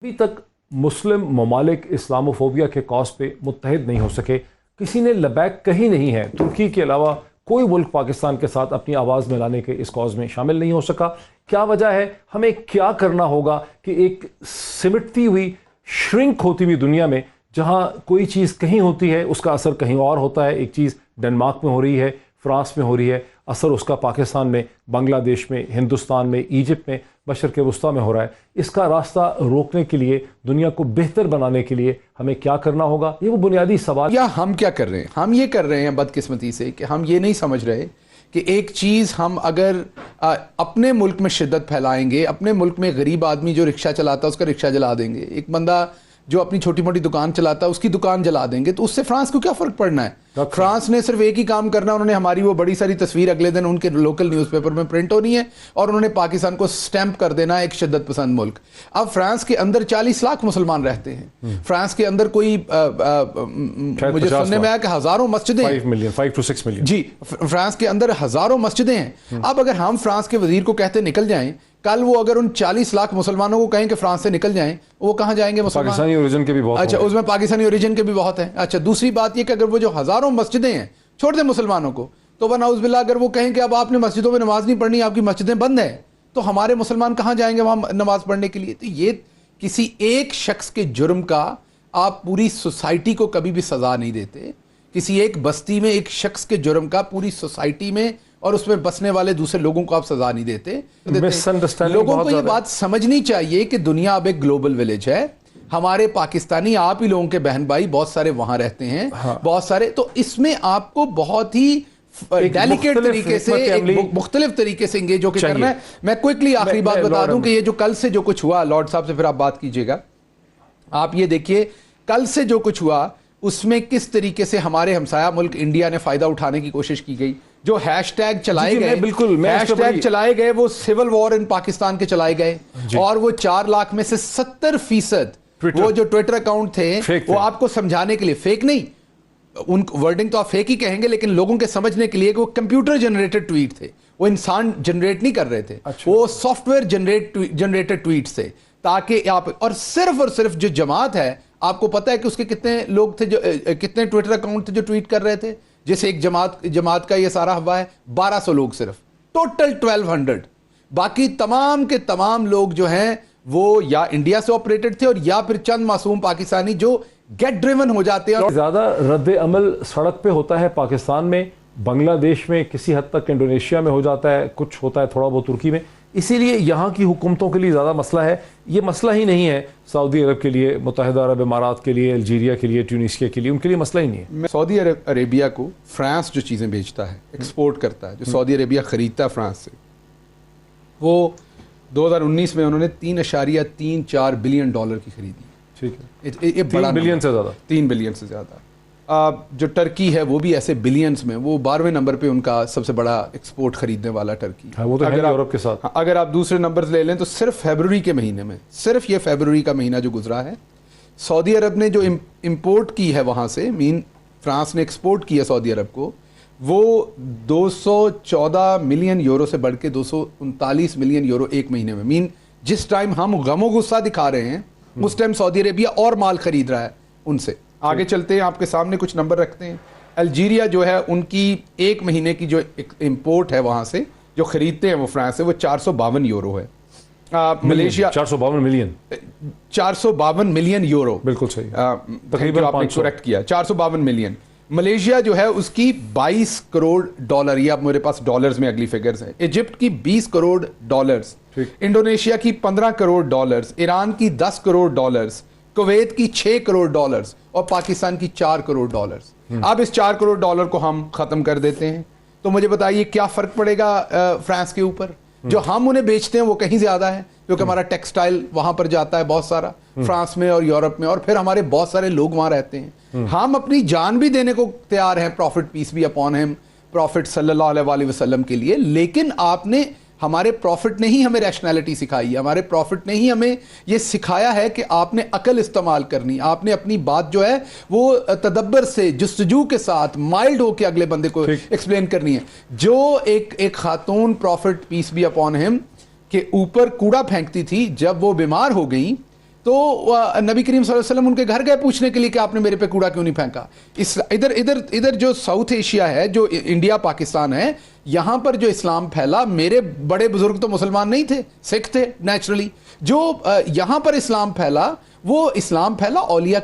अभी तक मुस्लिम ममालिक इस्लामोफोबिया के कॉज पे मुत्तहिद नहीं हो सके। किसी ने लबैक कही नहीं है। तुर्की के अलावा कोई मुल्क पाकिस्तान के साथ अपनी आवाज़ मिलाने के इस कॉज में शामिल नहीं हो सका। क्या वजह है? हमें क्या करना होगा कि एक सिमटती हुई, श्रिंक होती हुई दुनिया में जहां कोई चीज़ कहीं होती है उसका असर कहीं और होता है। एक चीज़ डेनमार्क में हो रही है, फ्रांस में हो रही है, असर उसका पाकिस्तान में, बांग्लादेश में, हिंदुस्तान में, इजिप्ट में, मशरक़ वस्ता में हो रहा है। इसका रास्ता रोकने के लिए, दुनिया को बेहतर बनाने के लिए हमें क्या करना होगा? ये वो बुनियादी सवाल। या हम क्या कर रहे हैं? हम ये कर रहे हैं बदकिस्मती से कि हम ये नहीं समझ रहे कि एक चीज़ हम अगर अपने मुल्क में शिद्दत फैलाएंगे, अपने मुल्क में गरीब आदमी जो रिक्शा चलाता है उसका रिक्शा जला देंगे, एक बंदा जो अपनी छोटी मोटी दुकान चलाता है उसकी दुकान जला देंगे, तो उससे फ्रांस को क्या फ़र्क पड़ना है? फ्रांस ने सिर्फ एक ही काम करना है, उन्होंने हमारी वो बड़ी सारी तस्वीर अगले दिन उनके लोकल न्यूज़पेपर में प्रिंट होनी है और उन्होंने पाकिस्तान को स्टैंप कर देना है एक शिद्दत पसंद मुल्क। अब फ्रांस के अंदर 40 लाख मुसलमान रहते हैं। फ्रांस के अंदर कोई मुझे सुनने में आया कि हज़ारों मस्जिदें, 5 to 6 मिलियन जी, फ्रांस के अंदर हज़ारों मस्जिदें हैं। अब अगर हम फ्रांस के वजीर को कहते निकल जाएं, कल वो अगर उन 40 लाख मुसलमानों को कहें कि फ्रांस से निकल जाएं, वो कहाँ जाएंगे? मुसलमान पाकिस्तानी ओरिजिन के भी बहुत। अच्छा, उसमें पाकिस्तानी ओरिजिन के भी बहुत हैं। अच्छा, दूसरी बात ये कि अगर वो जो हज़ारों मस्जिदें हैं, छोड़ दें मुसलमानों को, तो वनाउज़बिल्लाह अगर वो कहें कि अब आपने मस्जिदों में नमाज नहीं पढ़नी, आपकी मस्जिदें बंद हैं, तो हमारे मुसलमान कहाँ जाएंगे वहाँ नमाज पढ़ने के लिए? तो ये किसी एक शख्स के जुर्म का आप पूरी सोसाइटी को कभी भी सज़ा नहीं देते। किसी एक बस्ती में एक शख्स के जुर्म का पूरी सोसाइटी में और उसमें बसने वाले दूसरे लोगों को आप सजा नहीं देते। लोगों को ये बात समझनी चाहिए कि दुनिया अब एक ग्लोबल विलेज है। हमारे पाकिस्तानी आप ही लोगों के बहन भाई बहुत सारे वहां रहते हैं। हाँ। बहुत सारे, तो इसमें आपको बहुत ही डेलिकेट तरीके से, मुख्तलिफ तरीके से इंगेज होकर करना है। मैं क्विकली आखिरी बात बता दूं कि ये जो कल से जो कुछ हुआ, लॉर्ड साहब से फिर आप बात कीजिएगा, आप ये देखिए कल से जो कुछ हुआ उसमें किस तरीके से हमारे हमसाया मुल्क इंडिया ने फायदा उठाने की कोशिश की गई। जो हैशटैग चलाए गए, बिल्कुल हैशटैग चलाए गए, वो सिविल वॉर इन पाकिस्तान के चलाए गए, और वो 4 लाख में से 70% वो जो ट्विटर अकाउंट थे वो आपको समझाने के लिए, फेक नहीं, उन वर्डिंग तो आप फेक ही कहेंगे, लेकिन लोगों के समझने के लिए कि वो कंप्यूटर जनरेटेड ट्वीट थे, वो इंसान जनरेट नहीं कर रहे थे। अच्छा। वो सॉफ्टवेयर जनरेटेड ट्वीट थे, ताकि आप, और सिर्फ जो जमात है, आपको पता है कि उसके कितने लोग थे, जो कितने ट्विटर अकाउंट थे जो ट्वीट कर रहे थे? जैसे एक जमात का ये सारा हवा है, 1200 लोग सिर्फ, टोटल 1200। बाकी तमाम के तमाम लोग जो हैं वो या इंडिया से ऑपरेटेड थे और या फिर चंद मासूम पाकिस्तानी जो गेट ड्रिवन हो जाते हैं। ज़्यादा रद्द अमल सड़क पे होता है पाकिस्तान में, बांग्लादेश में, किसी हद तक इंडोनेशिया में हो जाता है, कुछ होता है थोड़ा बहुत तुर्की में। इसीलिए यहाँ की हुकूमतों के लिए ज़्यादा मसला है। ये मसला ही नहीं है सऊदी अरब के लिए, मुत्तहिदा अरब इमारात के लिए, अल्जीरिया के लिए, ट्यूनीशिया के लिए, उनके लिए मसला ही नहीं है। सऊदी अरेबिया को फ्रांस जो चीज़ें बेचता है, एक्सपोर्ट करता है, जो सऊदी अरेबिया ख़रीदता है फ्रांस से, वो 2019 में उन्होंने $3.34 बिलियन की खरीदी। ठीक है, ये 3 बिलियन से ज़्यादा, 3 बिलियन से ज़्यादा। जो टर्की है वो भी ऐसे बिलियंस में, वो 12वें नंबर पे उनका सबसे बड़ा एक्सपोर्ट खरीदने वाला टर्की है। वो तो अगर यूरोप के साथ, अगर आप दूसरे नंबर ले लें तो सिर्फ फरवरी के महीने में, सिर्फ ये फरवरी का महीना जो गुजरा है, सऊदी अरब ने जो इंपोर्ट की है वहाँ से, फ्रांस ने एक्सपोर्ट किया सऊदी अरब को, वो 214 मिलियन यूरो से बढ़ के 239 मिलियन यूरो एक महीने में। जिस टाइम हम गमो गुस्सा दिखा रहे हैं उस टाइम सऊदी अरेबिया और माल खरीद रहा है उनसे। आगे चलते हैं, आपके सामने कुछ नंबर रखते हैं। अल्जीरिया जो है, उनकी एक महीने की जो इंपोर्ट है वहाँ से जो खरीदते हैं वो फ्रांस से, वो 452 यूरो है। मलेशिया 452 मिलियन, 452 मिलियन यूरो, बिल्कुल सही, तकरीबन आपने करेक्ट किया, 452 मिलियन। मलेशिया जो है उसकी 22 करोड़ डॉलर, ये अब मेरे पास डॉलर्स में अगली फिगर्स है। इजिप्ट की 20 करोड़ डॉलर्स, इंडोनेशिया की 15 करोड़ डॉलर्स, ईरान की 10 करोड़ डॉलर्स, कुवैत की 6 करोड़ डॉलर्स और पाकिस्तान की 4 करोड़ डॉलर्स। अब इस 4 करोड़ डॉलर को हम खत्म कर देते हैं तो मुझे बताइए क्या फर्क पड़ेगा फ्रांस के ऊपर? जो हम उन्हें बेचते हैं वो कहीं ज्यादा है, क्योंकि हमारा टेक्सटाइल वहां पर जाता है बहुत सारा, फ्रांस में और यूरोप में, और फिर हमारे बहुत सारे लोग वहां रहते हैं। हम अपनी जान भी देने को तैयार हैं, प्रॉफिट पीस भी अपॉन हिम, प्रॉफिट सल्लल्लाहु अलैहि वसल्लम के लिए, लेकिन आपने, हमारे प्रॉफिट ने ही हमें रैशनैलिटी सिखाई है, हमारे प्रॉफिट ने ही हमें ये सिखाया है कि आपने अकल इस्तेमाल करनी, आपने अपनी बात जो है वो तदब्बर से, जुस्तजू के साथ, माइल्ड होकर अगले बंदे को एक्सप्लेन करनी है। जो एक खातून, prophet peace be upon him, के ऊपर कूड़ा फेंकती थी, जब वो बीमार हो गई تو نبی کریم صلی اللہ علیہ وسلم ان کے گھر گئے پوچھنے کے لیے کہ آپ نے میرے پہ کوڑا کیوں نہیں پھینکا. ادھر جو ساؤتھ ایشیا ہے, جو انڈیا پاکستان ہے, یہاں پر جو اسلام پھیلا, میرے بڑے بزرگ تو مسلمان نہیں تھے, سکھ تھے نیچرلی. جو یہاں پر اسلام پھیلا, وہ اسلام پھیلا اولیاء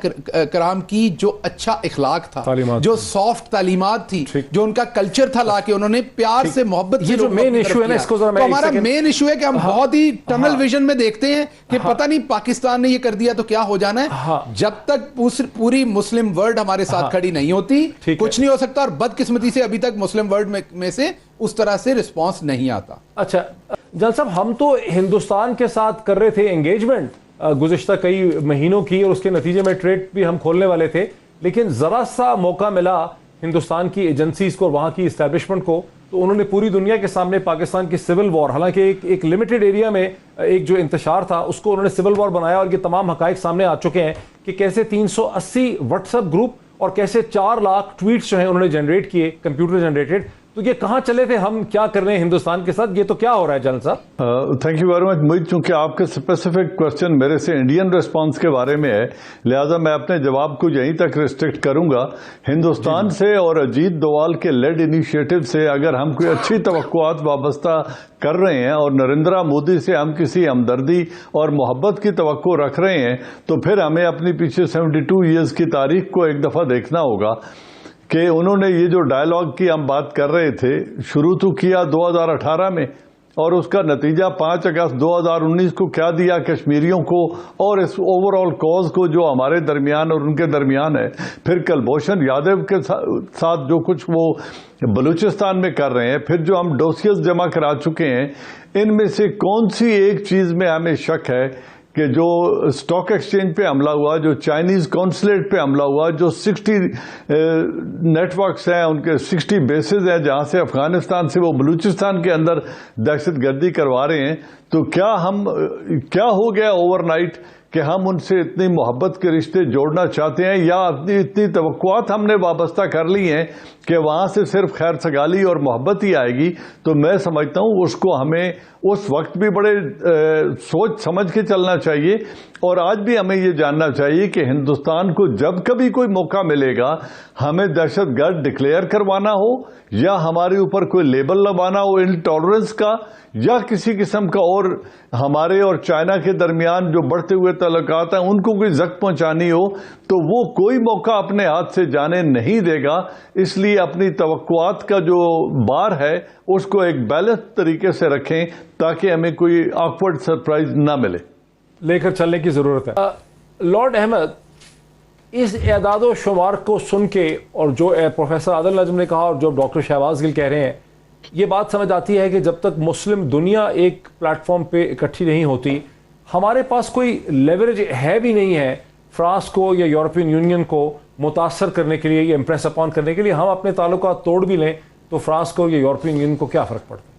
کرام کی جو اچھا اخلاق تھا, جو سافٹ تعلیمات تھی, جو ان کا کلچر تھا, لا کے انہوں نے پیار سے محبت سے. جو مین ایشو ہے نا, اس کو ذرا تو ہمارا مین ایشو ہے کہ ہم بہت ہی ٹنل ویژن میں دیکھتے ہیں کہ پتہ نہیں پاکستان نے یہ کر دیا تو کیا ہو جانا ہے. جب تک پوری مسلم ورلڈ ہمارے ساتھ کھڑی نہیں ہوتی, کچھ نہیں ہو سکتا. اور بدقسمتی سے ابھی تک مسلم ورلڈ میں سے اس طرح سے رسپانس نہیں آتا. اچھا جل صاحب, ہم تو ہندوستان کے ساتھ کر رہے تھے انگیجمنٹ گزشتہ کئی مہینوں کی, اور اس کے نتیجے میں ٹریڈ بھی ہم کھولنے والے تھے, لیکن ذرا سا موقع ملا ہندوستان کی ایجنسیز کو اور وہاں کی اسٹیبلشمنٹ کو, تو انہوں نے پوری دنیا کے سامنے پاکستان کی سول وار, حالانکہ ایک لمیٹڈ ایریا میں ایک جو انتشار تھا, اس کو انہوں نے سول وار بنایا. اور یہ تمام حقائق سامنے آ چکے ہیں کہ کیسے 380 واٹس ایپ گروپ اور کیسے 4 لاکھ ٹویٹس جو ہیں انہوں نے جنریٹ کیے, کمپیوٹر جنریٹڈ. تو یہ کہاں چلے تھے, ہم کیا کر رہے ہیں ہندوستان کے ساتھ, یہ تو کیا ہو رہا ہے جنرل صاحب؟ Thank you very much. مجھے چونکہ آپ کا اسپیسیفک کوشچن میرے سے انڈین ریسپانس کے بارے میں ہے, لہٰذا میں اپنے جواب کو یہیں تک ریسٹرکٹ کروں گا. ہندوستان سے اور اجیت دوال کے لیڈ انیشیٹو سے اگر ہم کوئی اچھی توقعات وابستہ کر رہے ہیں اور نریندرا مودی سے ہم کسی ہمدردی اور محبت کی توقع رکھ رہے ہیں, تو پھر ہمیں اپنی پیچھے 72 ایئرز کی تاریخ کو ایک دفعہ دیکھنا ہوگا کہ انہوں نے یہ جو ڈائیلاگ کی ہم بات کر رہے تھے, شروع تو کیا 2018 میں, اور اس کا نتیجہ 5 اگست 2019 کو کیا دیا کشمیریوں کو اور اس اوور آل کاز کو جو ہمارے درمیان اور ان کے درمیان ہے. پھر کلبھوشن یادو کے ساتھ جو کچھ وہ بلوچستان میں کر رہے ہیں, پھر جو ہم ڈوسیز جمع کرا چکے ہیں, ان میں سے کون سی ایک چیز میں ہمیں شک ہے کہ جو اسٹاک ایکسچینج پہ حملہ ہوا, جو چائنیز کونسلیٹ پہ حملہ ہوا, جو 60 نیٹ ورکس ہیں, ان کے 60 بیسز ہیں جہاں سے افغانستان سے وہ بلوچستان کے اندر دہشت گردی کروا رہے ہیں, تو کیا ہو گیا اوور نائٹ کہ ہم ان سے اتنی محبت کے رشتے جوڑنا چاہتے ہیں, یا اتنی توقعات ہم نے وابستہ کر لی ہیں کہ وہاں سے صرف خیر سگالی اور محبت ہی آئے گی. تو میں سمجھتا ہوں اس کو ہمیں اس وقت بھی بڑے سوچ سمجھ کے چلنا چاہیے, اور آج بھی ہمیں یہ جاننا چاہیے کہ ہندوستان کو جب کبھی کوئی موقع ملے گا, ہمیں دہشت گرد ڈکلیئر کروانا ہو یا ہمارے اوپر کوئی لیبل لگانا ہو انٹالرنس کا, یا کسی قسم کا, اور ہمارے اور چائنا کے درمیان جو بڑھتے ہوئے تعلقات ہیں ان کو کوئی زخم پہنچانی ہو, تو وہ کوئی موقع اپنے ہاتھ سے جانے نہیں دے گا. اس لیے اپنی توقعات کا جو بار ہے اس کو ایک بیلنس طریقے سے رکھیں تاکہ ہمیں کوئی آکورڈ سرپرائز نہ ملے. لے کر چلنے کی ضرورت ہے. لارڈ احمد, اس اعداد و شمار کو سن کے, اور جو پروفیسر عادل نجم نے کہا اور جو ڈاکٹر شہباز گل کہہ رہے ہیں, یہ بات سمجھ آتی ہے کہ جب تک مسلم دنیا ایک پلیٹ فارم پہ اکٹھی نہیں ہوتی, ہمارے پاس کوئی لیوریج ہے بھی نہیں ہے فرانس کو یا یورپین یونین کو متاثر کرنے کے لیے یا امپریس اپون کرنے کے لیے. ہم اپنے تعلقات توڑ بھی لیں تو فرانس کو یا یورپین یونین کو کیا فرق پڑتا ہے؟